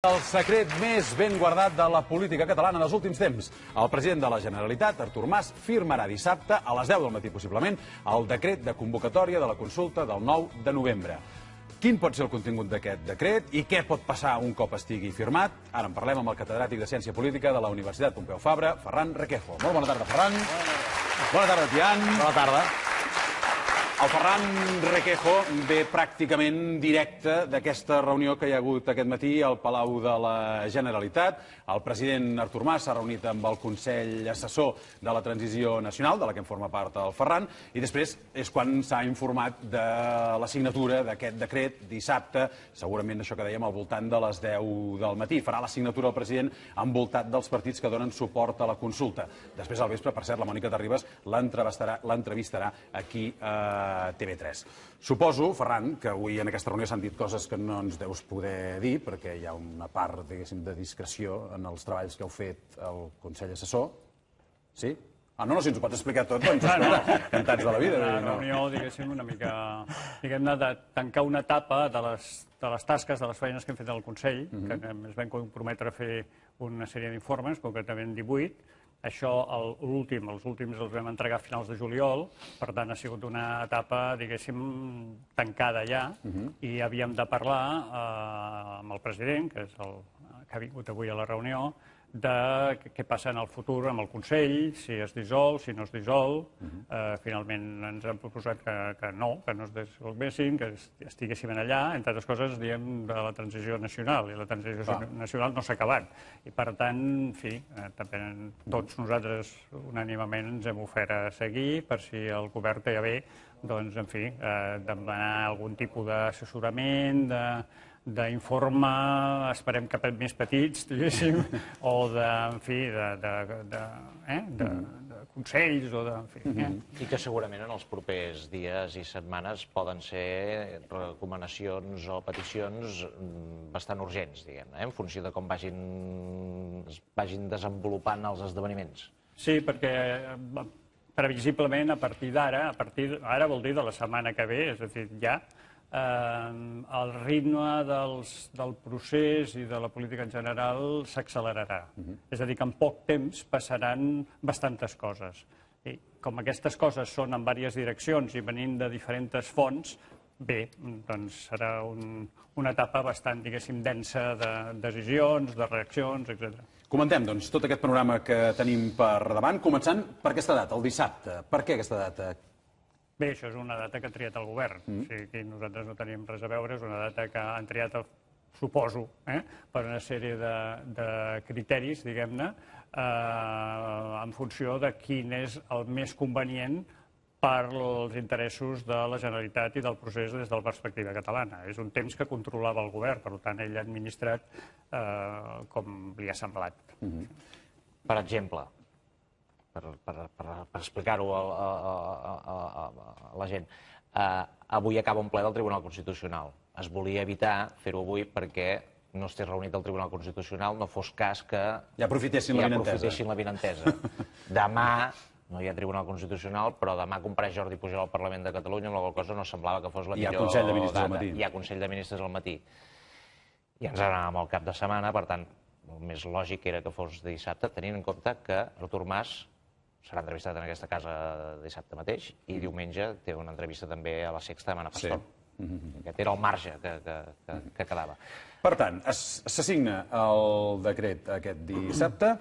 El secret més ben guardat de la política catalana dels últims temps. El president de la Generalitat, Artur Mas, firmarà dissabte a les 10 del matí, possiblement, el decret de convocatòria de la consulta del 9 de novembre. Quin pot ser el contingut d'aquest decret i què pot passar un cop estigui firmat? Ara en parlem amb el catedràtic de Ciència Política de la Universitat Pompeu Fabra, Ferran Requejo. Molt bona tarda, Ferran. Bona tarda, Tian. Bona tarda. El Ferran Requejo ve pràcticament directe d'aquesta reunió que hi ha hagut aquest matí al Palau de la Generalitat. El president Artur Mas s'ha reunit amb el Consell Assessor de la Transició Nacional, de la que en forma part el Ferran, i després és quan s'ha informat de la signatura d'aquest decret dissabte, segurament això que dèiem al voltant de les 10 del matí. Farà la signatura el president envoltat dels partits que donen suport a la consulta. Després al vespre, per cert, la Mònica Terribas l'entrevistarà aquí a TV3. Suposo, Ferran, que avui en aquesta reunió s'han dit coses que no ens deus poder dir, perquè hi ha una part, diguéssim, de discreció en els treballs que heu fet al Consell Assessor. Sí? No, si ens ho pots explicar tot, doncs, encantats de la vida. Una reunió, diguéssim, una mica, diguem-ne, de tancar una etapa de les tasques, de les feines que hem fet al Consell, que ens vam comprometre a fer una sèrie d'informes, concretament 18. Això, els últims els vam entregar a finals de juliol, per tant ha sigut una etapa, diguéssim, tancada ja, i havíem de parlar amb el president, que és el que ha vingut avui a la reunió, de què passa en el futur amb el Consell, si es dissol, si no es dissol. Finalment ens han proposat que no es dissolguessin, que estiguéssim allà, entre altres coses, diem, de la transició nacional, i la transició nacional no s'ha acabat. I, per tant, en fi, també tots nosaltres unànimament ens hem ofert a seguir per si el govern té a bé, doncs, en fi, demanar algun tipus d'assessorament, d'informe, esperem que més petits, diguéssim, o de consells, o de... I que segurament en els propers dies i setmanes poden ser recomanacions o peticions bastant urgents, diguem-ne, en funció de com vagin desenvolupant els esdeveniments. Sí, perquè previsiblement a partir d'ara, ara vol dir de la setmana que ve, és a dir, ja, el ritme del procés i de la política en general s'accelerarà. És a dir, que en poc temps passaran bastantes coses. I com aquestes coses són en diverses direccions i venint de diferents fonts, bé, doncs serà una etapa bastant, diguéssim, densa de decisions, de reaccions, etc. Comentem, doncs, tot aquest panorama que tenim per davant, començant per aquesta data, el dissabte. Per què aquesta data? Bé, això és una data que ha triat el govern. O sigui, que nosaltres no tenim res a veure, és una data que han triat, suposo, per una sèrie de criteris, diguem-ne, en funció de quin és el més convenient per als interessos de la Generalitat i del procés des de la perspectiva catalana. És un temps que controlava el govern, per tant, ell ha administrat com li ha semblat. Per exemple, per explicar-ho a la gent, avui acaba un ple del Tribunal Constitucional. Es volia evitar fer-ho avui perquè no estés reunit el Tribunal Constitucional, no fos cas que ja aprofitessin la benentesa. Demà no hi ha Tribunal Constitucional, però demà compareix Jordi Pujol al Parlament de Catalunya, amb la qual cosa no semblava que fos la millor data. Hi ha Consell de Ministres al matí. Hi ha Consell de Ministres al matí. I ens anàvem al cap de setmana, per tant, el més lògic era que fos dissabte, tenint en compte que Artur Mas serà entrevistat en aquesta casa dissabte mateix i diumenge té una entrevista també a la Sexta amb Ana Pastor. Aquest era el marge que quedava. Per tant, s'assigna el decret aquest dissabte.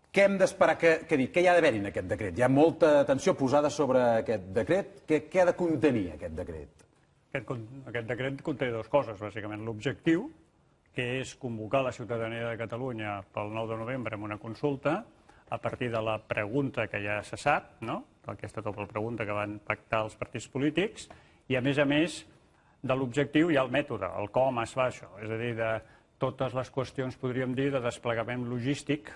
Què hem d'esperar? Què hi ha d'haver en aquest decret? Hi ha molta atenció posada sobre aquest decret. Què ha de contenir aquest decret? Aquest decret conté dues coses, bàsicament. L'objectiu, que és convocar la ciutadania de Catalunya pel 9 de novembre en una consulta, a partir de la pregunta que ja se sap, aquesta doble pregunta que van pactar els partits polítics, i a més, de l'objectiu hi ha el mètode, el com es fa això, és a dir, de totes les qüestions, podríem dir, de desplegament logístic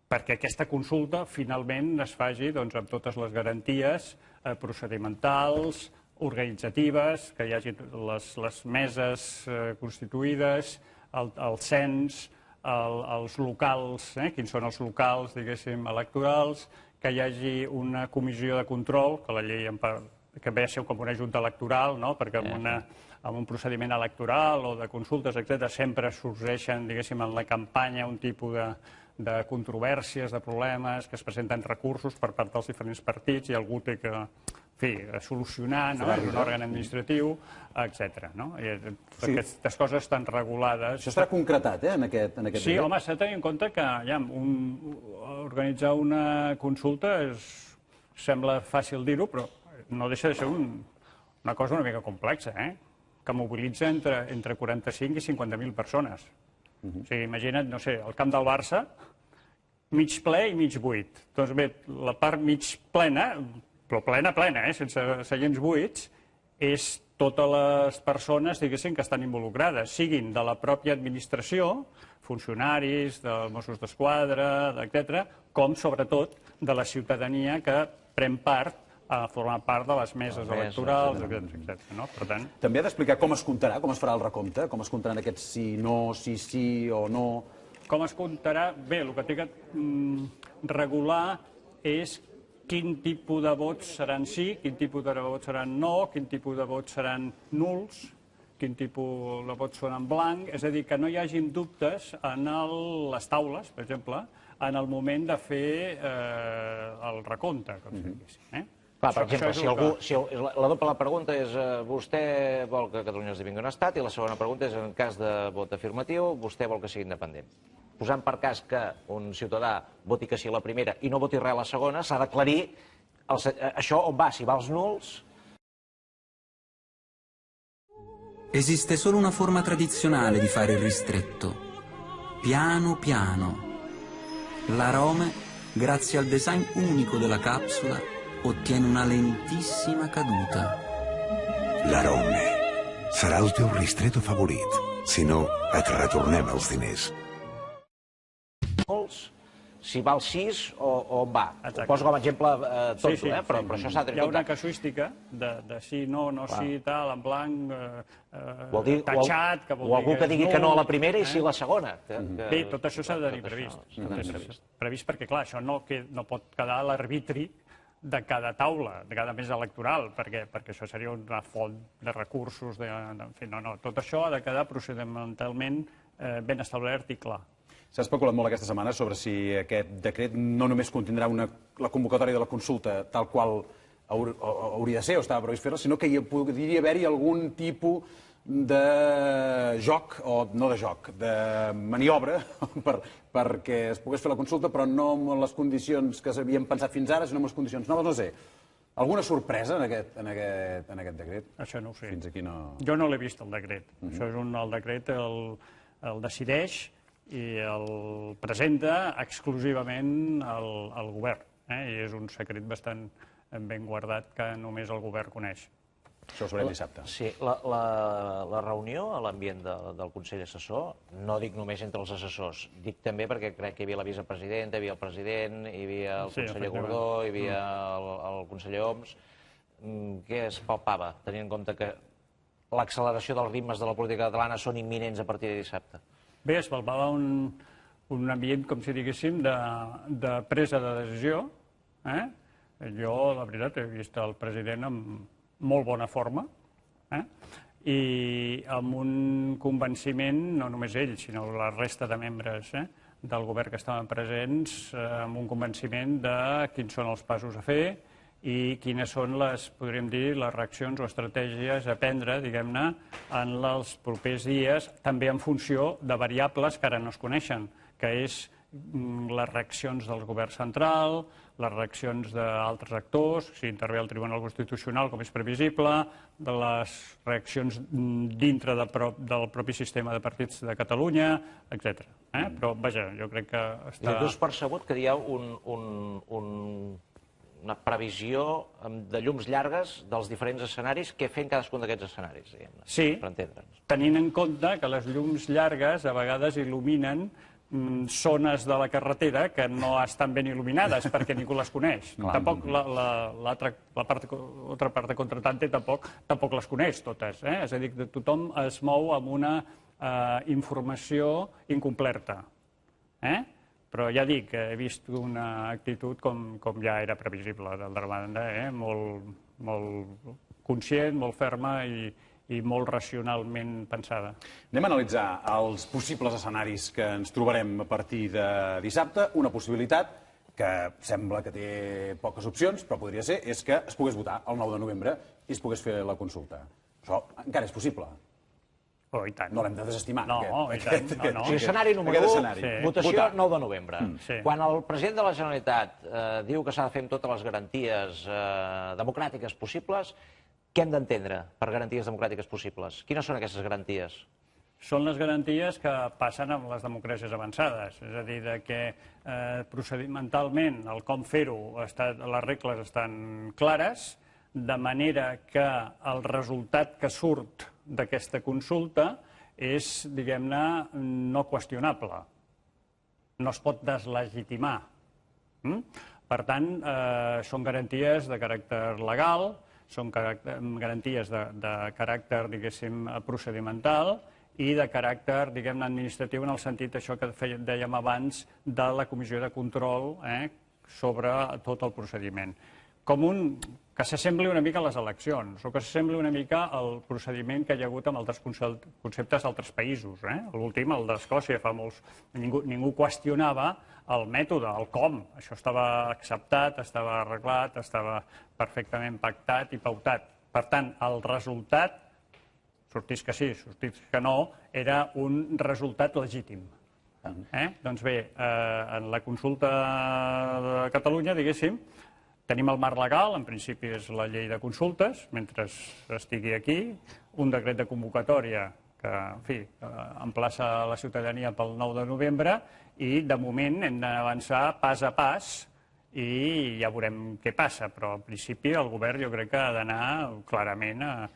perquè aquesta consulta finalment es faci amb totes les garanties procedimentals, organitzatives, que hi hagi les meses constituïdes, el cens, els locals, quins són els locals, diguéssim, electorals, que hi hagi una comissió de control, que la llei que ve a ser com una junta electoral, perquè en un procediment electoral o de consultes, etc., sempre sorgeixen, diguéssim, en la campanya un tipus de controvèrsies, de problemes, que es presenten recursos per part dels diferents partits i algú té que, en fi, solucionar, no? És un òrgan administratiu, etc. Aquestes coses estan regulades. Això estarà concretat, en aquest decret? Sí, home, s'ha de tenir en compte que organitzar una consulta sembla fàcil dir-ho, però no deixa de ser una cosa una mica complexa, que mobilitza entre 45 i 50.000 persones. O sigui, imagina't, no sé, el camp del Barça, mig ple i mig buit. Doncs bé, la part mig plena, però plena, sense seients buits, és totes les persones, diguéssim, que estan involucrades, siguin de la pròpia administració, funcionaris, dels Mossos d'Esquadra, etc., com, sobretot, de la ciutadania que pren part a formar part de les meses electorals, etc. Per tant... També ha d'explicar com es comptarà, com es farà el recompte, com es comptaran aquests sí, no, sí o no... Com es comptarà? Bé, el que té que regular és quin tipus de vots seran sí, quin tipus de vots seran no, quin tipus de vots seran nuls, quin tipus de vots són en blanc, és a dir, que no hi hagi dubtes en les taules, per exemple, en el moment de fer el recompte, com si diguéssim. Clar, per exemple, la doble pregunta és vostè vol que Catalunya esdevingui un estat i la segona pregunta és en cas de vot afirmatiu vostè vol que sigui independent. Posant per cas que un ciutadà voti que sí a la primera i no voti res a la segona, s'ha d'aclarir això on va, si va als nuls... Esiste solo una forma tradizionale di fare il ristretto. Piano piano. L'arome, grazie al design unico della capsula, ottiene una lentissima caduta. L'arome serà el teu ristretto favorit. Si no, et retornem els diners. Si va al 6 o on va. Ho poso com a exemple tonto, però això s'ha de tenir en compte. Hi ha una casuística de sí, no, sí, tal, en blanc, tatxat... O algú que digui que no a la primera i sí a la segona. Bé, tot això s'ha de tenir previst. Previst perquè, clar, això no pot quedar a l'arbitri de cada taula, de cada mesa electoral, perquè això seria una font de recursos, en fi, no, tot això ha de quedar procedimentalment ben establert i clar. S'ha especulat molt aquesta setmana sobre si aquest decret no només contindrà la convocatòria de la consulta tal qual hauria de ser o estava previst fer-la, sinó que hi podria haver-hi algun tipus de joc, o no de joc, de maniobra perquè es pogués fer la consulta, però no amb les condicions que s'havien pensat fins ara, sinó amb les condicions noves, no sé. Alguna sorpresa en aquest decret? Això no ho sé. Fins aquí no... Jo no l'he vist, el decret. Això és el decret, el decideix i el presenta exclusivament al govern. I és un secret bastant ben guardat que només el govern coneix. Això ho sabrem dissabte. Sí, la reunió a l'ambient del Consell Assessor, no dic només entre els assessors, dic també perquè crec que hi havia la vicepresidenta, hi havia el president, hi havia el conseller Gordó, hi havia el conseller Homs. Què es palpava, tenint en compte que l'acceleració dels ritmes de la política catalana són imminents a partir de dissabte? Bé, es palpava un ambient, com si diguéssim, de presa de decisió. Jo, la veritat, he vist el president amb molt bona forma i amb un convenciment, no només ell, sinó la resta de membres del govern que estaven presents, amb un convenciment de quins són els passos a fer i quines són les, podríem dir, les reaccions o estratègies a prendre, diguem-ne, en els propers dies, també en funció de variables que ara no es coneixen, que és les reaccions del govern central, les reaccions d'altres actors, si intervé el Tribunal Constitucional, com és previsible, de les reaccions dintre del propi sistema de partits de Catalunya, etc. Però, vaja, jo crec que està... Tu has percebut que hi ha una previsió de llums llargues dels diferents escenaris que fem cadascun d'aquests escenaris, diguem-ne, per entendre'ns. Tenint en compte que les llums llargues a vegades il·luminen zones de la carretera que no estan ben il·luminades perquè ningú les coneix. Tampoc l'altra part contratante tampoc les coneix totes. És a dir, que tothom es mou amb una informació incompleta. Però ja dic, he vist una actitud com ja era previsible, d'altra banda, molt conscient, molt ferma i i molt racionalment pensada. Anem a analitzar els possibles escenaris que ens trobarem a partir de dissabte. Una possibilitat que sembla que té poques opcions, però podria ser, és que es pogués votar el 9 de novembre i es pogués fer la consulta. Això encara és possible. Oh, i tant. No l'hem de desestimar. No, i tant. No. O sigui, escenari número 1, votació Votar. 9 de novembre. Sí. Quan el president de la Generalitat diu que s'ha de fer amb totes les garanties democràtiques possibles, què hem d'entendre per garanties democràtiques possibles? Quines són aquestes garanties? Són les garanties que passen amb les democràcies avançades, és a dir, que procedimentalment el com fer-ho, les regles estan clares, de manera que el resultat que surt d'aquesta consulta és, diguem-ne, no qüestionable. No es pot deslegitimar. Per tant, són garanties de caràcter legal, són garanties de caràcter, diguéssim, procedimental i de caràcter, diguem-ne, administratiu en el sentit d'això que dèiem abans de la comissió de control sobre tot el procediment. Que s'assembli una mica a les eleccions, o que s'assembli una mica al procediment que hi ha hagut amb altres conceptes d'altres països. L'últim, el d'Escòcia, fa molts... Ningú qüestionava el mètode, el com. Això estava acceptat, estava arreglat, estava perfectament pactat i pautat. Per tant, el resultat, sortís que sí, sortís que no, era un resultat legítim. Doncs bé, en la consulta de Catalunya, diguéssim, tenim el marc legal, en principi és la llei de consultes, mentre estigui aquí, un decret de convocatòria que, en fi, emplaça la ciutadania pel 9 de novembre i, de moment, hem d'avançar pas a pas i ja veurem què passa, però, en principi, el govern jo crec que ha d'anar clarament a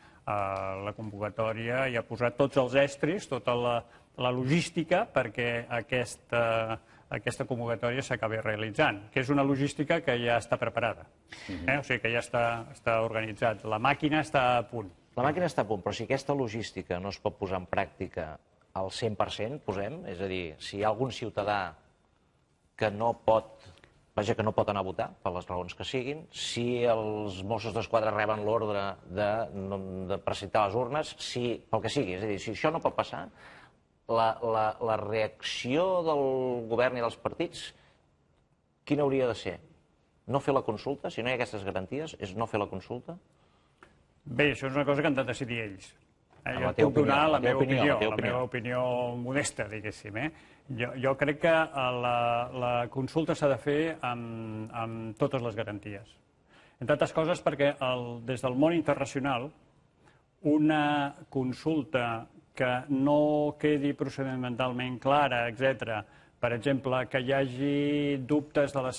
la convocatòria i a posar tots els estris, tota la logística perquè aquesta convocatòria s'acabi realitzant, que és una logística que ja està preparada. O sigui que ja està organitzat. La màquina està a punt. La màquina està a punt, però si aquesta logística no es pot posar en pràctica al 100%, posem, és a dir, si hi ha algun ciutadà que no pot anar a votar, per les raons que siguin, si els Mossos d'Esquadra reben l'ordre de precintar les urnes, pel que sigui, és a dir, si això no pot passar, la reacció del govern i dels partits, quina hauria de ser? No fer la consulta? Si no hi ha aquestes garanties, és no fer la consulta? Bé, això és una cosa que han de decidir ells. Jo puc donar la meva opinió modesta, diguéssim. Jo crec que la consulta s'ha de fer amb totes les garanties. Entre altres coses perquè des del món internacional una consulta que no quedi procedimentalment clara, etc., per exemple, que hi hagi dubtes de la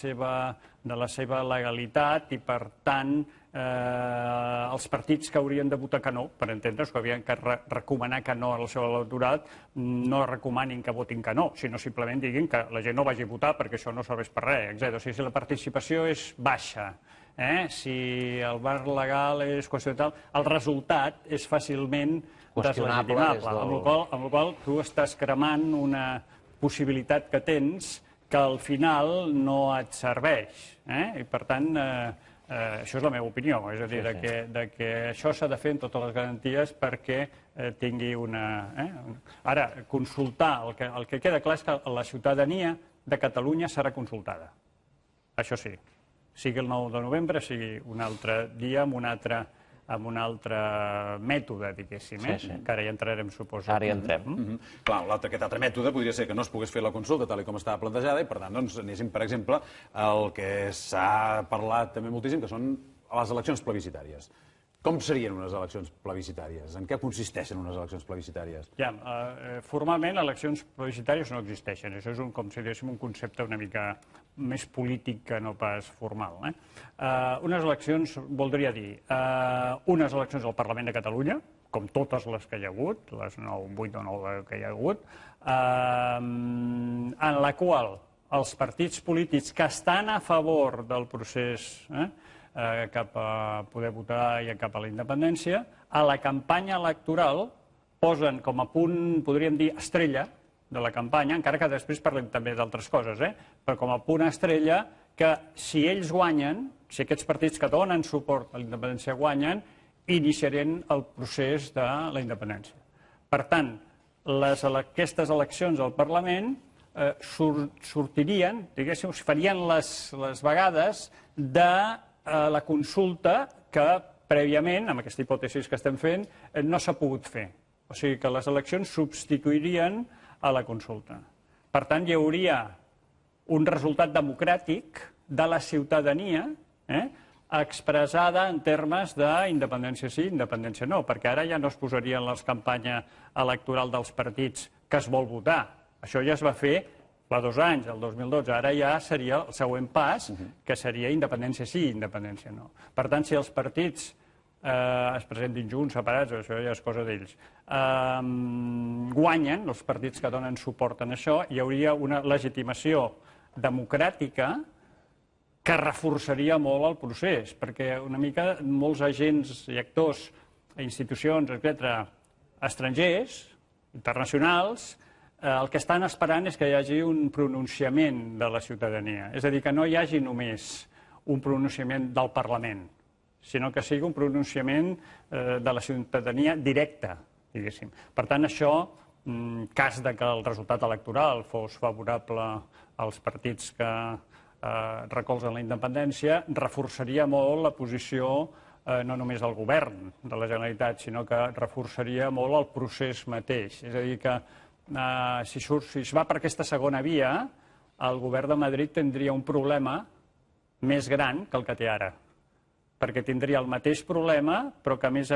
seva legalitat i, per tant, els partits que haurien de votar que no, per entendre's, que havien de recomanar que no al seu electorat, no recomanin que votin que no, sinó simplement diguin que la gent no vagi a votar perquè això no serveix per res, etc. O sigui, si la participació és baixa, si el marc legal és qüestionable, el resultat és fàcilment deslegitimable, amb la qual tu estàs cremant una possibilitat que tens que al final no et serveix. I, per tant, això és la meva opinió, és a dir, que això s'ha de fer amb totes les garanties perquè tingui una... Ara, consultar, el que queda clar és que la ciutadania de Catalunya serà consultada. Això sí, sigui el 9 de novembre, sigui un altre dia, amb un altre mètode, diguéssim, que ara hi entrarem, suposo. Ara hi entrem. Clar, aquest altre mètode podria ser que no es pogués fer la consulta tal com estava plantejada i, per tant, anéssim, per exemple, el que s'ha parlat també moltíssim, que són les eleccions plebiscitàries. Com serien unes eleccions plebiscitàries? En què consisteixen unes eleccions plebiscitàries? Formalment, eleccions plebiscitàries no existeixen. Això és com si diguéssim un concepte una mica més polític que no pas formal. Unes eleccions voldria dir unes eleccions al Parlament de Catalunya, com totes les que hi ha hagut, les 8 o 9 que hi ha hagut, en la qual els partits polítics que estan a favor del procés cap a poder votar i cap a la independència, a la campanya electoral posen com a punt, podríem dir, estrella de la campanya, encara que després parlem també d'altres coses, però com a punt estrella que si ells guanyen, si aquests partits que donen suport a la independència guanyen, iniciarien el procés de la independència. Per tant, aquestes eleccions al Parlament sortirien, diguéssim, farien les vegades de la consulta que prèviament, amb aquesta hipòtesi que estem fent, no s'ha pogut fer. O sigui que les eleccions substituirien a la consulta. Per tant, hi hauria un resultat democràtic de la ciutadania expressada en termes d'independència sí, independència no, perquè ara ja no es posaria en la campanya electoral dels partits que es vol votar. Això ja es va fer fa 2 anys, el 2012. Ara ja seria el següent pas, que seria independència sí, independència no. Per tant, si els partits es presentin junts, separats, això ja és cosa d'ells, guanyen, els partits que donen suport en això, hi hauria una legitimació democràtica que reforçaria molt el procés, perquè una mica molts agents i actors, institucions, etc., estrangers, internacionals, el que estan esperant és que hi hagi un pronunciament de la ciutadania. És a dir, que no hi hagi només un pronunciament del Parlament, sinó que sigui un pronunciament de la ciutadania directe, diguéssim. Per tant, això, en cas que el resultat electoral fos favorable als partits que recolzen la independència, reforçaria molt la posició no només del govern de la Generalitat, sinó que reforçaria molt el procés mateix. És a dir, que si es va per aquesta segona via, el govern de Madrid tindria un problema més gran que el que té ara, perquè tindria el mateix problema, però que, a més,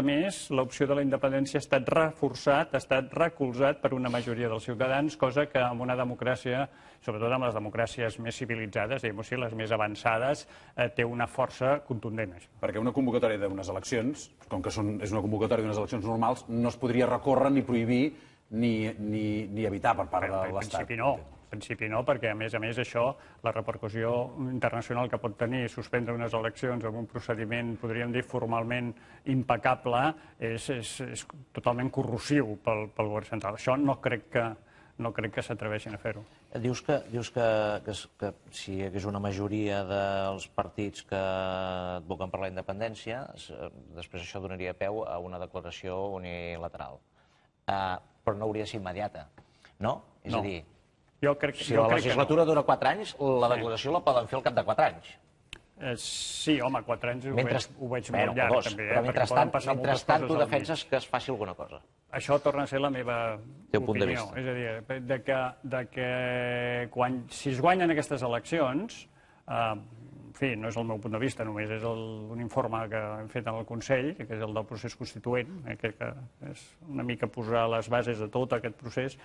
l'opció de la independència ha estat reforçat, ha estat recolzat per una majoria dels ciutadans, cosa que en una democràcia, sobretot en les democràcies més civilitzades, diguem-ho així, les més avançades, té una força contundent. Perquè una convocatòria d'unes eleccions, com que és una convocatòria d'unes eleccions normals, no es podria recórrer ni prohibir ni evitar per part de l'Estat. En principi no, perquè a més això, la repercussió internacional que pot tenir suspendre unes eleccions amb un procediment, podríem dir, formalment impecable, és totalment corrosiu pel govern central. Això no crec que s'atreveixin a fer-ho. Dius que si hi hagués una majoria dels partits que advocen per la independència, després això donaria peu a una declaració unilateral. Però no hauria de ser immediata, no? És a dir, si la legislatura dura 4 anys, la declaració la poden fer al cap de 4 anys. Sí, home, 4 anys ho veig molt llarg, també. Però mentrestant tu defenses que es faci alguna cosa. Això torna a ser la meva opinió. És a dir, que si es guanyen aquestes eleccions, en fi, no és el meu punt de vista, només és un informe que hem fet en el Consell, que és el del procés constituent, que és una mica posar les bases de tot aquest procés.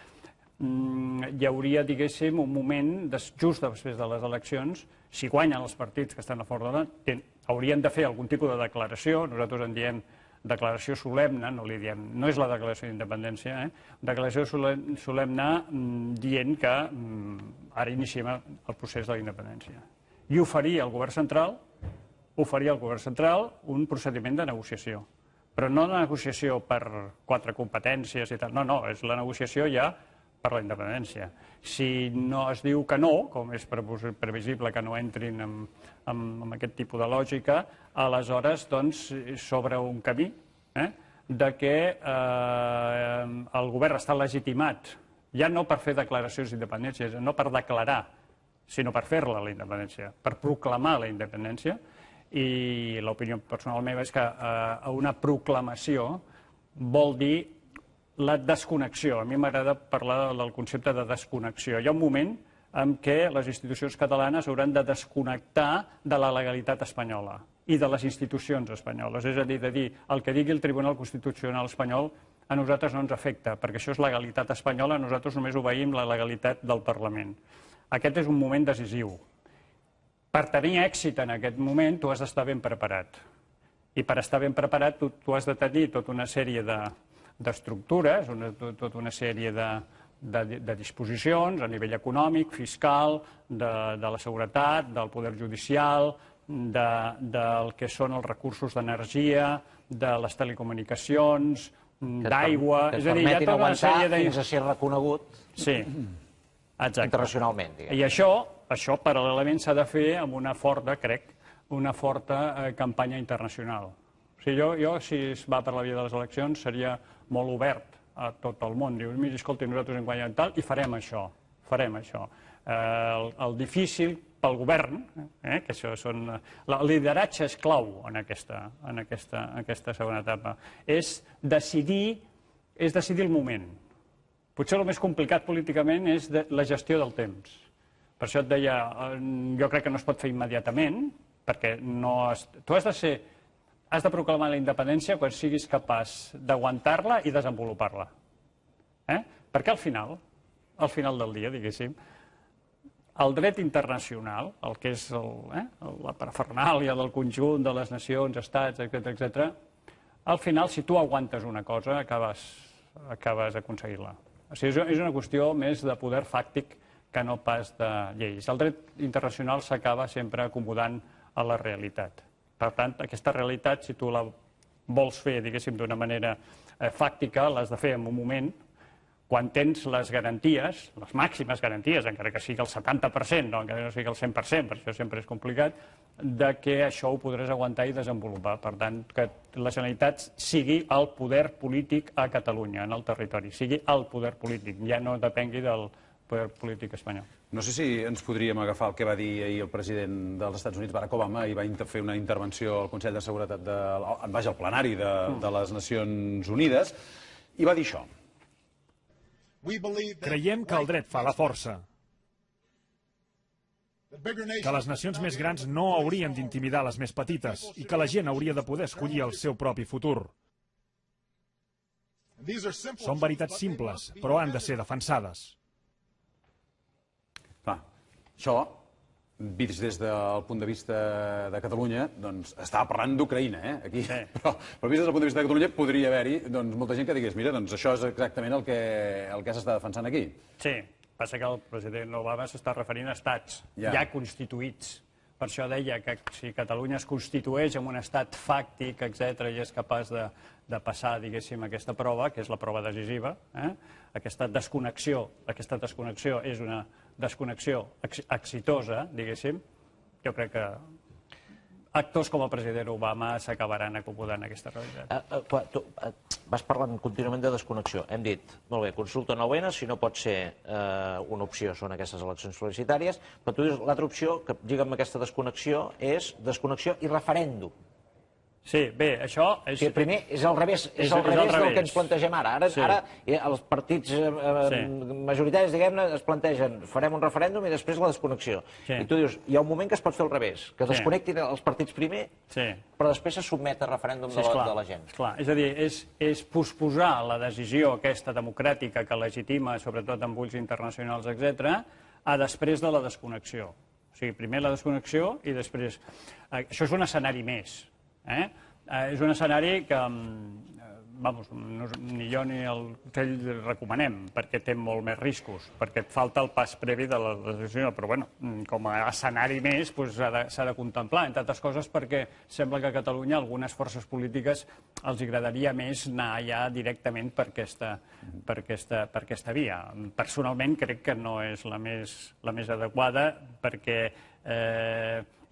Hi hauria, diguéssim, un moment just després de les eleccions, si guanyen els partits que estan a favor de la, haurien de fer algun tipus de declaració, nosaltres en diem declaració solemne, no és la declaració d'independència, declaració solemne dient que ara iniciem el procés de la independència. I oferir al govern central un procediment de negociació. Però no de negociació per 4 competències i tal, no, és la negociació ja per la independència. Si no es diu que no, com és previsible que no entrin en aquest tipus de lògica, aleshores s'obre un camí de que el govern està legitimat, ja no per fer declaracions d'independència, no per declarar, sinó per fer-la, la independència, per proclamar la independència. I l'opinió personal meva és que una proclamació vol dir la desconnexió. A mi m'agrada parlar del concepte de desconnexió. Hi ha un moment en què les institucions catalanes hauran de desconnectar de la legalitat espanyola i de les institucions espanyoles. És a dir, el que digui el Tribunal Constitucional espanyol a nosaltres no ens afecta, perquè això és legalitat espanyola, nosaltres només obeïm la legalitat del Parlament. Aquest és un moment decisiu. Per tenir èxit en aquest moment, tu has d'estar ben preparat. I per estar ben preparat, tu has de tenir tota una sèrie d'estructures, tota una sèrie de disposicions a nivell econòmic, fiscal, de la seguretat, del poder judicial, del que són els recursos d'energia, de les telecomunicacions, d'aigua... Que et permetin aguantar fins a ser reconegut internacionalment. I això paral·lelament s'ha de fer amb una forta, crec, una forta campanya internacional. O O sigui, jo, si es va per la via de les eleccions, seria molt obert a tot el món. Diu, mira, escolta, nosaltres en guanyem tal i farem això, farem això. El difícil pel govern, que això són... El lideratge és clau en aquesta segona etapa. És decidir el moment. Potser el més complicat políticament és la gestió del temps. Per això et deia, jo crec que no es pot fer immediatament, perquè tu has de proclamar la independència quan siguis capaç d'aguantar-la i desenvolupar-la. Perquè al final del dia, diguéssim, el dret internacional, el que és la parafernàlia del conjunt de les nacions, estats, etc., al final, si tu aguantes una cosa, acabes aconseguint-la. O sigui, és una qüestió més de poder fàctic que no pas de lleis. El dret internacional s'acaba sempre acomodant a la realitat. Per tant, aquesta realitat, si tu la vols fer, diguéssim, d'una manera fàctica, l'has de fer en un moment quan tens les garanties, les màximes garanties, encara que sigui el 70%, encara que no sigui el 100%, per això sempre és complicat, de que això ho podràs aguantar i desenvolupar. Per tant, que la Generalitat sigui el poder polític a Catalunya, en el territori, sigui el poder polític, ja no depengui del poder polític espanyol. No sé si ens podríem agafar el que va dir ahir el president dels Estats Units, Barack Obama, i va fer una intervenció al Consell de Seguretat, al plenari de les Nacions Unides, i va dir això. Creiem que el dret fa la força, que les nacions més grans no haurien d'intimidar les més petites i que la gent hauria de poder escollir el seu propi futur. Són veritats simples, però han de ser defensades. Clar, això, vist des del punt de vista de Catalunya, doncs estava parlant d'Ucraïna, aquí. Però vist des del punt de vista de Catalunya podria haver-hi molta gent que digués, mira, doncs això és exactament el que s'està defensant aquí. Sí, passa que el president Obama s'està referint a estats ja constituïts. Per això deia que si Catalunya es constitueix en un estat fàctic, etc., i és capaç de passar, diguéssim, aquesta prova, que és la prova decisiva, aquesta desconnexió és una desconnexió exitosa, diguéssim, jo crec que actors com el president Obama s'acabaran acomodant a aquesta realitat. Tu vas parlant contínuament de desconnexió. Hem dit, molt bé, consulta 9-N, si no pot ser una opció són aquestes eleccions plebiscitàries, però tu dius l'altra opció, que digue'm aquesta desconnexió, és desconnexió i referèndum. Sí, bé, això... El primer és al revés del que ens plantegem ara. Ara els partits majoritaris, diguem-ne, es plantegen farem un referèndum i després la desconnexió. I tu dius, hi ha un moment que es pot fer al revés, que desconnectin els partits primer, però després se sotmet a referèndum de la gent. És a dir, és posposar la decisió aquesta democràtica que legitima, sobretot amb ulls internacionals, etc., a després de la desconnexió. O sigui, primer la desconnexió i després... Això és un escenari més. És un escenari que ni jo ni el Consell recomanem, perquè té molt més riscos, perquè et falta el pas previ de la decisió, però bueno, com a escenari més s'ha de contemplar, entre altres coses perquè sembla que a Catalunya algunes forces polítiques els agradaria més anar ja directament per aquesta via. Personalment crec que no és la més adequada, perquè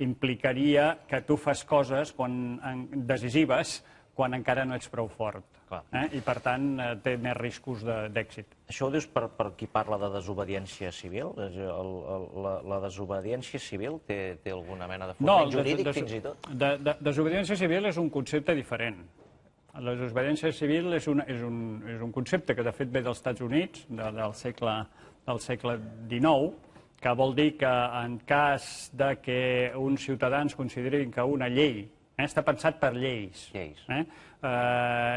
implicaria que tu fas coses decisives quan encara no ets prou fort. I, per tant, té més riscos d'èxit. Això ho dius per qui parla de desobediència civil? La desobediència civil té alguna mena de fonament jurídic, fins i tot? Desobediència civil és un concepte diferent. La desobediència civil és un concepte que, de fet, ve dels Estats Units, del segle XIX, que vol dir que en cas de que uns ciutadans considerin que una llei, està pensat per lleis,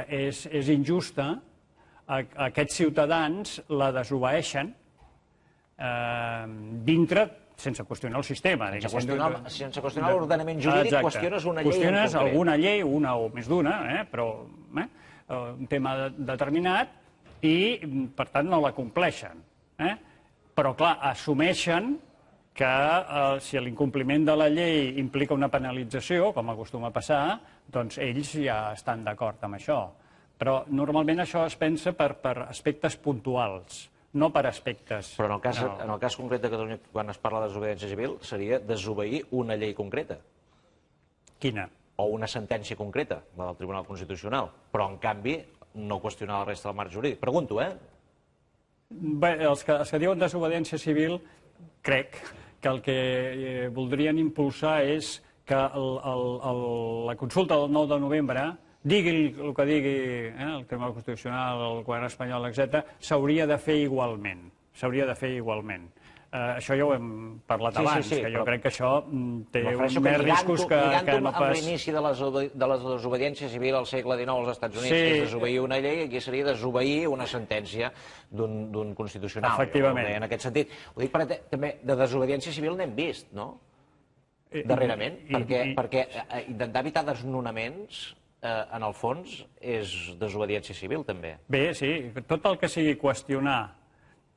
és injusta, aquests ciutadans la desobeeixen dintre, sense qüestionar el sistema. Sense qüestionar l'ordenament jurídic, qüestiones una llei en concret. Qüestiones alguna llei, una o més d'una, però un tema determinat, i, per tant, no la compleixen. Però, clar, assumeixen que si l'incompliment de la llei implica una penalització, com acostuma a passar, doncs ells ja estan d'acord amb això. Però normalment això es pensa per aspectes puntuals, no per aspectes... Però en el cas concret de Catalunya, quan es parla de desobediència civil, seria desobeir una llei concreta. Quina? o una sentència concreta, la del Tribunal Constitucional, però en canvi no qüestionar la resta del marc jurídic. Pregunto, Bé, els que diuen desobediència civil, crec que el que voldrien impulsar és que la consulta del 9 de novembre, digui el que digui el Tribunal Constitucional, el govern espanyol, etc., s'hauria de fer igualment. S'hauria de fer igualment. Això ja ho hem parlat abans, que jo crec que això té més riscos que no pas... Amb l'inici de la desobediència civil al segle XIX als Estats Units, que és desobeir una llei, aquí seria desobeir una sentència d'un constitucional. Efectivament. En aquest sentit. Ho dic perquè també de desobediència civil n'hem vist, no? Darrerament, perquè intentar evitar desnonaments, en el fons, és desobediència civil, també. Bé, sí, tot el que sigui qüestionar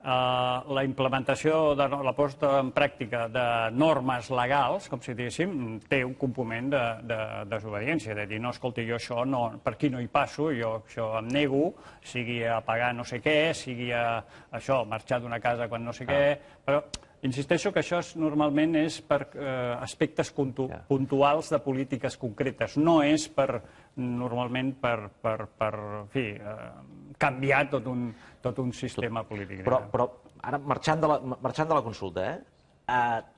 la implementació, la posta en pràctica de normes legals, com si diguéssim, té un component de desobediència, de dir, no, escolti, jo això per aquí no hi passo, jo això em nego, sigui a pagar no sé què, sigui a això, marxar d'una casa quan no sé què, però insisteixo que això normalment és per aspectes puntuals de polítiques concretes, no és normalment per canviar tot un sistema polític. Però ara, marxant de la consulta,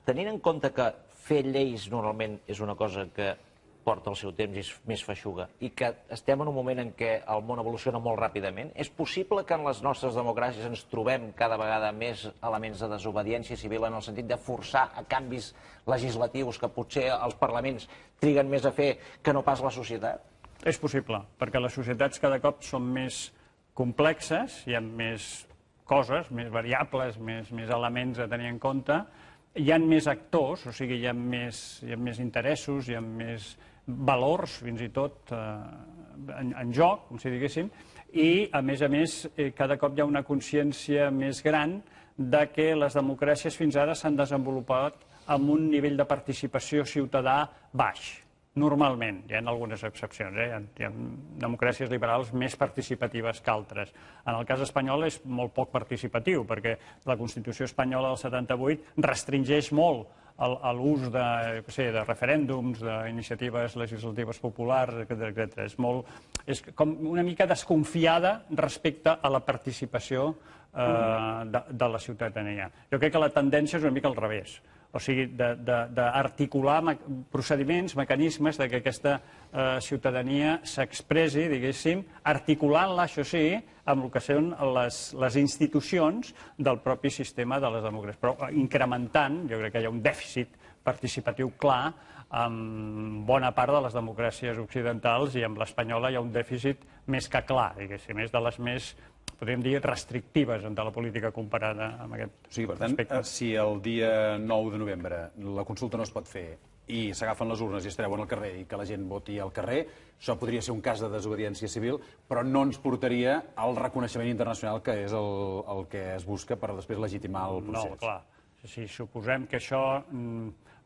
tenint en compte que fer lleis normalment és una cosa que porta el seu temps i és més feixuga, i que estem en un moment en què el món evoluciona molt ràpidament, és possible que en les nostres democràcies ens trobem cada vegada més elements de desobediència civil en el sentit de forçar a canvis legislatius que potser els parlaments triguen més a fer que no pas la societat? És possible, perquè les societats cada cop són més complexes, hi ha més coses, més variables, més elements a tenir en compte, hi ha més actors, o sigui, hi ha més interessos, hi ha més valors, fins i tot, en joc, com si diguéssim, i, a més, cada cop hi ha una consciència més gran de que les democràcies fins ara s'han desenvolupat amb un nivell de participació ciutadà baix. Normalment, hi ha algunes excepcions, hi ha democràcies liberals més participatives que altres. En el cas espanyol és molt poc participatiu, perquè la Constitució espanyola del 78 restringeix molt l'ús de referèndums, d'iniciatives legislatives populars, etc. És com una mica desconfiada respecte a la participació de la ciutadania. Jo crec que la tendència és una mica al revés. O sigui, d'articular procediments, mecanismes que aquesta ciutadania s'expressi, diguéssim, articulant-la, això sí, amb el que són les institucions del propi sistema de les democràcies. Però incrementant, jo crec que hi ha un dèficit participatiu clar en bona part de les democràcies occidentals, i amb l'espanyola hi ha un dèficit més que clar, diguéssim, és de les més, podríem dir, restrictives de la política comparada amb aquest aspecte. O sigui, per tant, si el dia 9 de novembre la consulta no es pot fer i s'agafen les urnes i es treuen al carrer i que la gent voti al carrer, això podria ser un cas de desobediència civil, però no ens portaria al reconeixement internacional que és el que es busca per després legitimar el procés. No, clar. Si suposem que això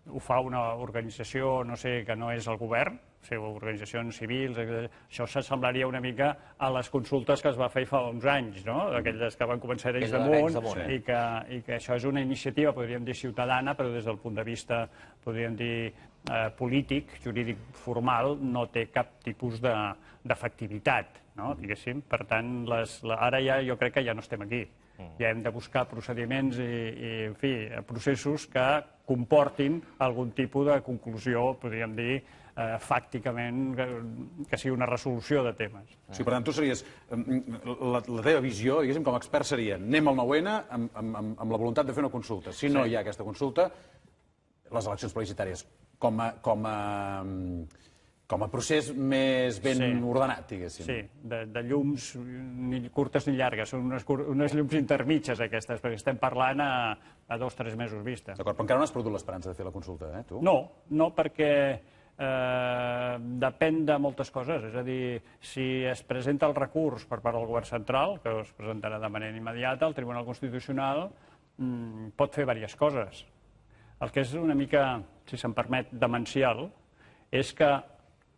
ho fa una organització, no sé, que no és el govern, organitzacions civils, això s'assemblaria una mica a les consultes que es va fer fa uns anys, no? Aquelles que van començar d'ells damunt, i que això és una iniciativa, podríem dir, ciutadana, però des del punt de vista, podríem dir, polític, jurídic formal, no té cap tipus d'efectivitat, diguéssim. Per tant, ara ja jo crec que ja no estem aquí. Ja hem de buscar procediments i, en fi, processos que comportin algun tipus de conclusió, podríem dir, fàcticament, que sigui una resolució de temes. O sigui, per tant, tu series... La teva visió, diguéssim, com a expert seria anem al 9N amb la voluntat de fer una consulta. Si no hi ha aquesta consulta, les eleccions plebiscitàries com a procés més ben ordenat, diguéssim. Sí, de llums ni curtes ni llargues, són unes llums intermitges aquestes, perquè estem parlant a 2 o 3 mesos vista. D'acord, però encara no has perdut l'esperança de fer la consulta, tu? No, perquè depèn de moltes coses. És a dir, si es presenta el recurs per part del govern central, que es presentarà de manera immediata, el Tribunal Constitucional pot fer diverses coses. El que és una mica, si se'm permet, demencial, és que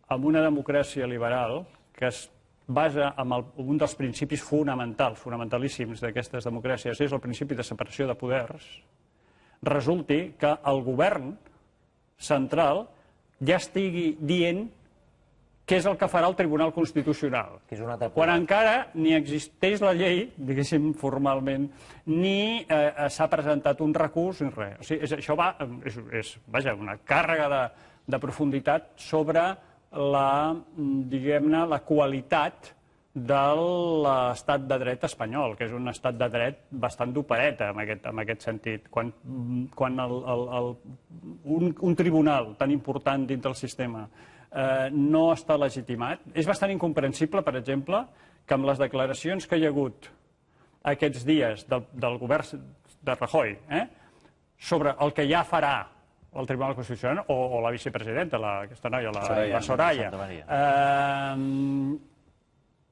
en una democràcia liberal que es basa en un dels principis fonamentalíssims d'aquestes democràcies, és el principi de separació de poders, resulti que el govern central ja estigui dient què és el que farà el Tribunal Constitucional. Que és un altre Quan problema. encara ni existeix la llei, diguéssim formalment, ni s'ha presentat un recurs ni res. O sigui, això va, vaja, una càrrega de profunditat sobre diguem-ne, la qualitat de l'estat de dret espanyol, que és un estat de dret bastant d'opereta en aquest sentit. Quan un tribunal tan important dins del sistema no està legitimat, és bastant incomprensible, per exemple, que amb les declaracions que hi ha hagut aquests dies del govern de Rajoy sobre el que ja farà el Tribunal Constitucional o la vicepresidenta, aquesta noia, la Soraya,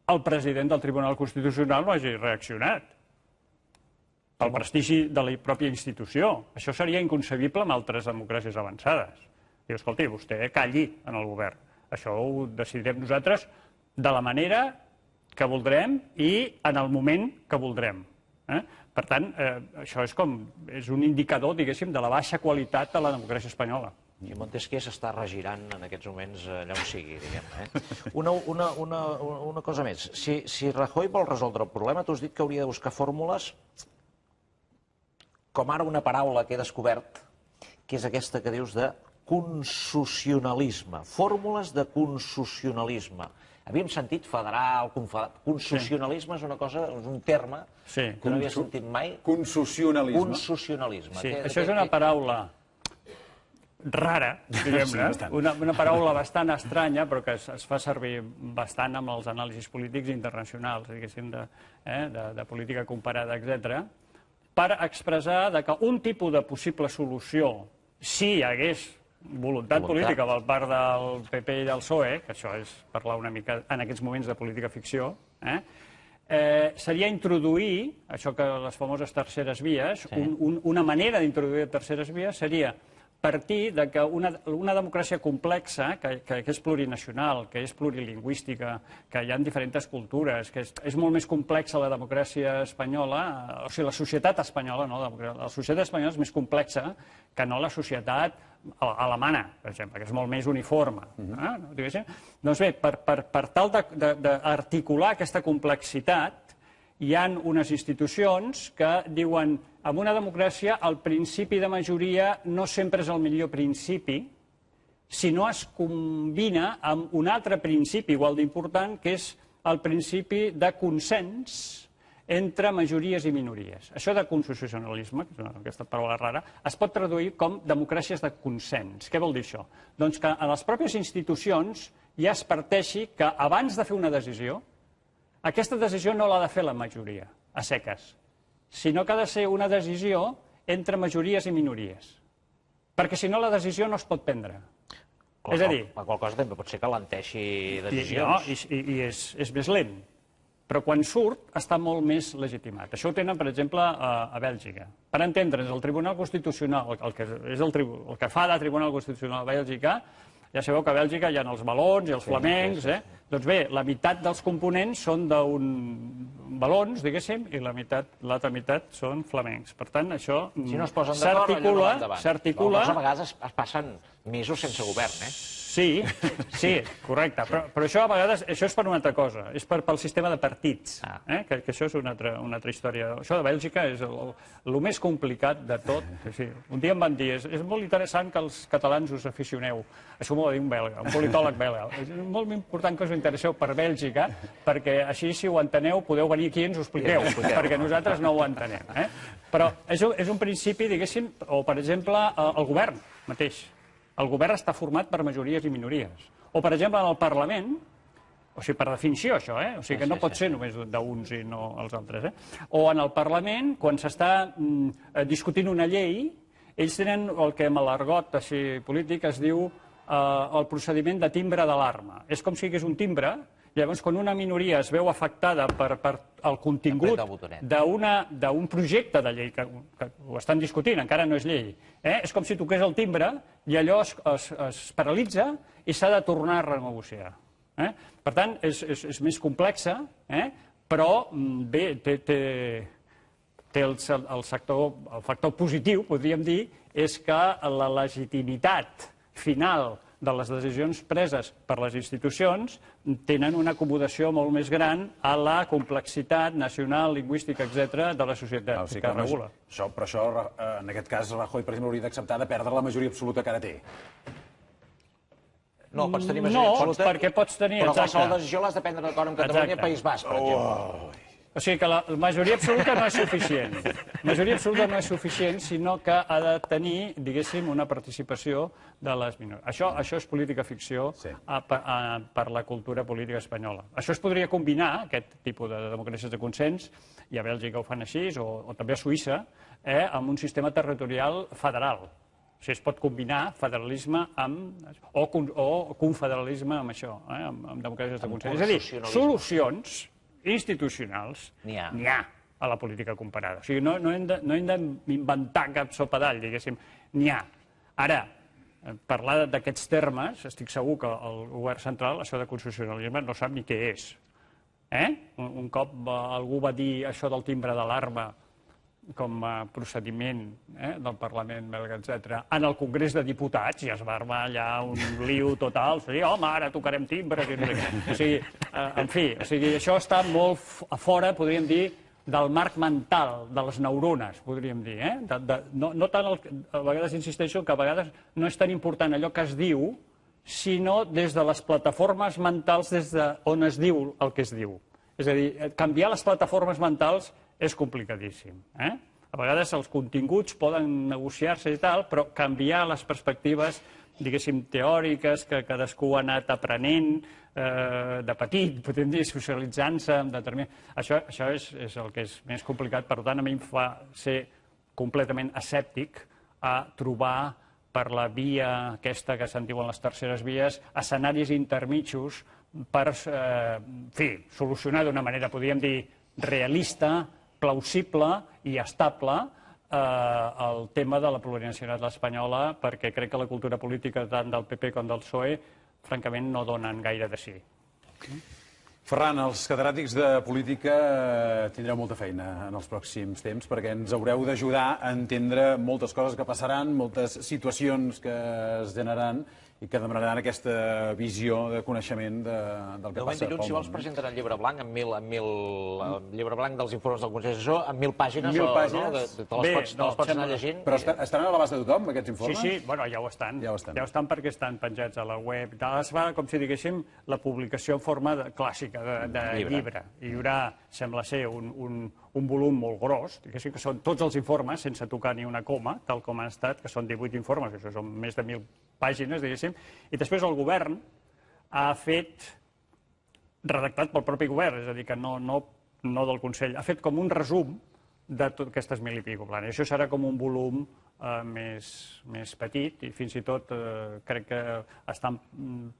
el president del Tribunal Constitucional no hagi reaccionat pel prestigi de la pròpia institució. Això seria inconcebible en altres democràcies avançades. Diu, escolti, vostè calli en el govern. Això ho decidirem nosaltres de la manera que voldrem i en el moment que voldrem. Per tant, això és un indicador, diguéssim, de la baixa qualitat de la democràcia espanyola. I Montesquieu s'està regirant en aquests moments allà on sigui, diguem-ne. Una cosa més. Si Rajoy vol resoldre el problema, tu has dit que hauria de buscar fórmules, com ara una paraula que he descobert, que és aquesta que dius de consucionalisme. Fórmules de consucionalisme. Havíem sentit federal, consucionalisme és una cosa, és un terme que no havia sentit mai. Consucionalisme. Consucionalisme. Sí, això és una paraula rara, diguem-ne, una paraula bastant estranya, però que es fa servir bastant amb els anàlisis polítics internacionals, diguéssim, de política comparada, etc., per expressar que un tipus de possible solució, si hi hagués voluntat política per part del PP i del PSOE, que això és parlar una mica en aquests moments de política ficció, seria introduir, això que les famoses terceres vies, una manera d'introduir terceres vies seria partir que una democràcia complexa, que és plurinacional, que és plurilingüística, que hi ha diferents cultures, que és molt més complexa la democràcia espanyola, o sigui, la societat espanyola, no, la societat espanyola és més complexa que no la societat alemana, per exemple, que és molt més uniforme. Doncs bé, per tal d'articular aquesta complexitat, hi ha unes institucions que diuen en una democràcia el principi de majoria no sempre és el millor principi si no es combina amb un altre principi igual d'important, que és el principi de consens entre majories i minories. Això de constitucionalisme, que és aquesta paraula rara, es pot traduir com democràcies de consens. Què vol dir això? Doncs que a les pròpies institucions ja es parteixi que abans de fer una decisió, aquesta decisió no l'ha de fer la majoria, a seques, sinó que ha de ser una decisió entre majories i minories. Perquè si no, la decisió no es pot prendre. És a dir... La qual cosa també pot ser que alenteixi decisions. I és més lent. Però quan surt està molt més legitimat. Això ho tenen, per exemple, a Bèlgica. Per entendre'ns, el Tribunal Constitucional, el que fa de Tribunal Constitucional a Bèlgica, ja sabeu que a Bèlgica hi ha els valons i els flamencs, doncs bé, la meitat dels components són d'un valons, diguéssim, i l'altra meitat són flamencs. Per tant, això s'articula... A vegades es passen mesos sense govern, Sí, correcte. Però això a vegades és per una altra cosa, és pel sistema de partits, que això és una altra història. Això de Bèlgica és el més complicat de tot. Un dia em van dir, és molt interessant que els catalans us aficioneu. Això m'ho va dir un belga, un politòleg belga. És molt important que us interesseu per Bèlgica, perquè així, si ho enteneu, podeu venir aquí i ens ho expliqueu, perquè nosaltres no ho entenem. Però és un principi, diguéssim, o per exemple, el govern mateix. El govern està format per majories i minories. O, per exemple, en el Parlament, o sigui, per definició, això, o sigui que no pot ser només d'uns i no els altres. O en el Parlament, quan s'està discutint una llei, ells tenen el que en l'argot polític es diu el procediment de timbre d'alarma. És com si hi hagués un timbre. Llavors, quan una minoria es veu afectada per el contingut d'un projecte de llei, que ho estan discutint, encara no és llei, és com si toqués el timbre i allò es paralitza i s'ha de tornar a renegociar. Per tant, és més complexa, però bé, té el factor positiu, podríem dir, és que la legitimitat final de les decisions preses per les institucions tenen una acomodació molt més gran a la complexitat nacional, lingüística, etc. de la societat que regula. Però això, en aquest cas, Rajoy, per exemple, hauria d'acceptar de perdre la majoria absoluta que ara té. No, pots tenir majoria absoluta. No, perquè pots tenir... Però qualsevol decisió l'has de prendre d'acord amb Catalunya i País Basc, per exemple. O sigui que la majoria absoluta no és suficient. La majoria absoluta no és suficient, sinó que ha de tenir, diguéssim, una participació de les minories. Això és política ficció per la cultura política espanyola. Això es podria combinar, aquest tipus de democràcies de consens, i a Bèlgica ho fan així, o també a Suïssa, amb un sistema territorial federal. O sigui, es pot combinar federalisme o confederalisme amb això, amb democràcies de consens. És a dir, solucions institucionals n'hi ha a la política comparada. O sigui, no hem d'inventar cap sopa d'all, diguéssim, n'hi ha. Ara, parlar d'aquests termes, estic segur que el govern central, això de constitucionalisme, no sap ni què és. Un cop algú va dir això del timbre d'alarma com a procediment del Parlament belga, etc. En el Congrés de Diputats, i es va armar allà un liu total, home, ara tocarem timbres, o sigui, en fi, això està molt a fora, podríem dir, del marc mental, de les neurones, podríem dir. No tant, a vegades insisteixo, que a vegades no és tan important allò que es diu, sinó des de les plataformes mentals des d'on es diu el que es diu. És a dir, canviar les plataformes mentals és complicadíssim. A vegades els continguts poden negociar-se i tal, però canviar les perspectives, diguéssim, teòriques que cadascú ha anat aprenent de petit, podem dir, socialitzant-se amb determinat... Això és el que és més complicat, per tant, a mi em fa ser completament escèptic a trobar per la via aquesta que se'n diuen les terceres vies, escenaris intermitjos per, solucionar d'una manera, podríem dir, realista, plausible i estable el tema de la plurinacionalitat espanyola, perquè crec que la cultura política tant del PP com del PSOE, francament, no donen gaire de sí. Ferran, els catedràtics de política tindreu molta feina en els pròxims temps perquè ens haureu d'ajudar a entendre moltes coses que passaran, moltes situacions que es generaran i que demanaran aquesta visió de coneixement del que passa pel món. Si vols presentar el llibre blanc, el llibre blanc dels informes del Consell Assessor, amb 1.000 pàgines, te les pots anar llegint. Però estaran a l'abast de tothom, aquests informes? Sí, bueno, ja ho estan. Ja ho estan perquè estan penjats a la web. Es fa, com si diguéssim, la publicació en forma clàssica de llibre. I hi haurà, sembla ser, un volum molt gros, diguéssim que són tots els informes, sense tocar ni una coma, tal com han estat, que són 18 informes, això són més de 1.000 pàgines, diguéssim, i després el govern ha fet, redactat pel propi govern, és a dir, que no del Consell, ha fet com un resum de totes aquestes 1.000 i pico planes. Això serà com un volum més petit i fins i tot crec que estan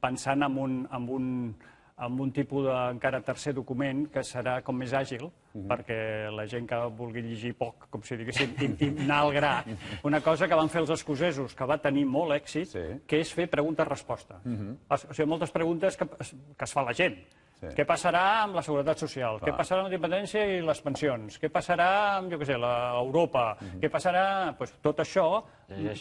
pensant en un tipus d'encara tercer document que serà com més àgil, perquè la gent que vulgui llegir poc, com si diguéssim, i anar al gra. Una cosa que van fer els escocesos, que va tenir molt èxit, que és fer pregunta-resposta. O sigui, moltes preguntes que es fa la gent. Què passarà amb la seguretat social? Què passarà amb la independència i les pensions? Què passarà amb, jo què sé, l'Europa? Què passarà... Tot això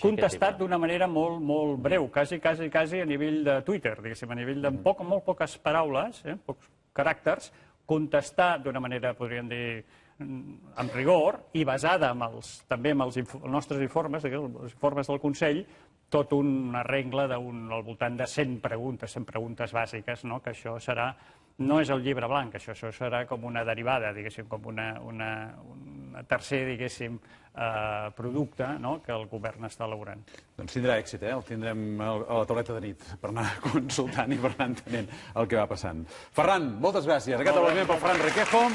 contestat d'una manera molt breu, quasi a nivell de Twitter, diguéssim, a nivell de molt poques paraules, pocs caràcters, contestar d'una manera, podríem dir, amb rigor i basada també en els nostres informes, els informes del Consell, tot una regla al voltant de 100 preguntes bàsiques, que això serà... No és el llibre blanc, això serà com una derivada, diguéssim, com un tercer, diguéssim, producte que el govern està elaborant. Doncs tindrà èxit, el tindrem a la tauleta de nit per anar consultant i per anar entenent el que va passant. Ferran, moltes gràcies. Aquest aplaudiment pel Ferran Requejo.